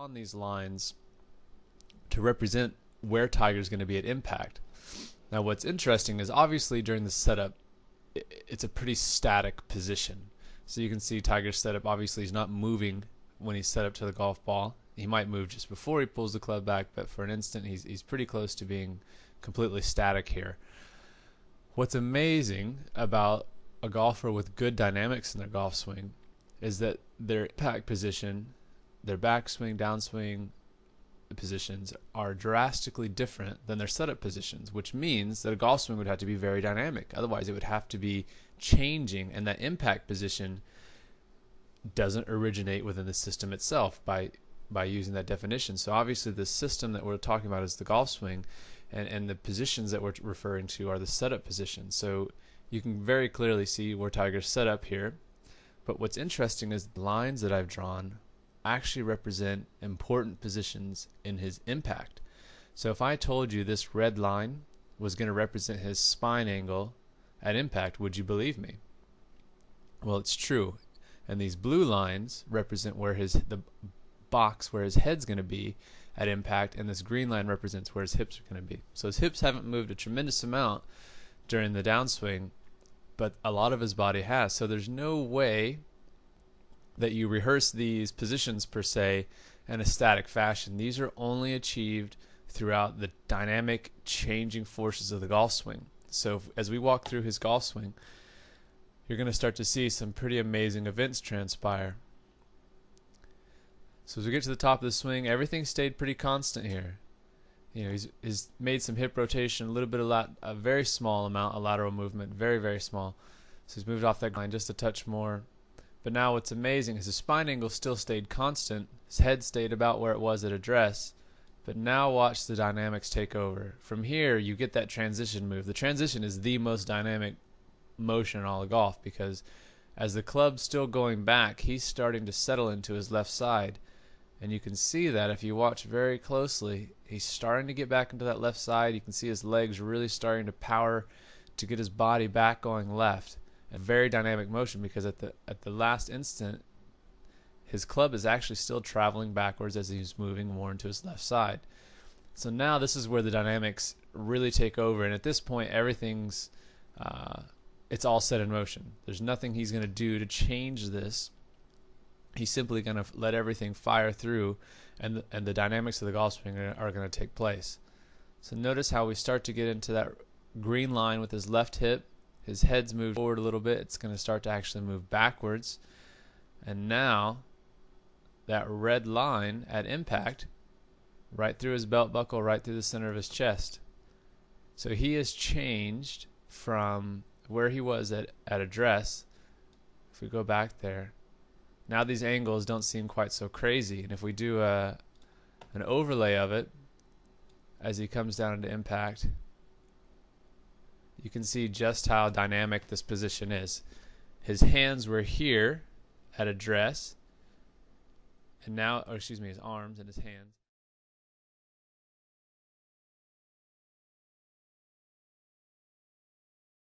On these lines to represent where Tiger's going to be at impact. Now what's interesting is obviously during the setup it's a pretty static position. So you can see Tiger's setup, obviously he's not moving when he's set up to the golf ball. He might move just before he pulls the club back, but for an instant he's pretty close to being completely static here. What's amazing about a golfer with good dynamics in their golf swing is that their impact position, their backswing, downswing positions are drastically different than their setup positions, which means that a golf swing would have to be very dynamic. Otherwise it would have to be changing, and that impact position doesn't originate within the system itself by using that definition. So obviously the system that we're talking about is the golf swing, and the positions that we're referring to are the setup positions. So you can very clearly see where Tiger's set up here. But what's interesting is the lines that I've drawn actually represent important positions in his impact. So if I told you this red line was going to represent his spine angle at impact, would you believe me? Well, it's true. And these blue lines represent where the box where his head's going to be at impact, and this green line represents where his hips are going to be. So his hips haven't moved a tremendous amount during the downswing, but a lot of his body has. So there's no way that you rehearse these positions per se in a static fashion. These are only achieved throughout the dynamic changing forces of the golf swing. So as we walk through his golf swing, you're going to start to see some pretty amazing events transpire. So as we get to the top of the swing, everything stayed pretty constant here. You know, he's made some hip rotation, a little bit of a very small amount of lateral movement, very, very small. So he's moved off that line just a touch more. But now what's amazing is his spine angle still stayed constant. His head stayed about where it was at address. But now watch the dynamics take over. From here, you get that transition move. The transition is the most dynamic motion in all of golf, because as the club's still going back, he's starting to settle into his left side. And you can see that if you watch very closely, he's starting to get back into that left side. You can see his legs really starting to power to get his body back going left. A very dynamic motion, because at the last instant his club is actually still traveling backwards as he's moving more into his left side. So now this is where the dynamics really take over, and at this point everything's it's all set in motion. There's nothing he's going to do to change this. He's simply going to let everything fire through, and the dynamics of the golf swing are going to take place. So notice how we start to get into that green line with his left hip. His head's moved forward a little bit. It's going to start to actually move backwards. And now that red line at impact, right through his belt buckle, right through the center of his chest. So he has changed from where he was at address. If we go back there, now these angles don't seem quite so crazy. And if we do an overlay of it as he comes down into impact, you can see just how dynamic this position is. His hands were here at address, and now, or excuse me, his arms and his hands.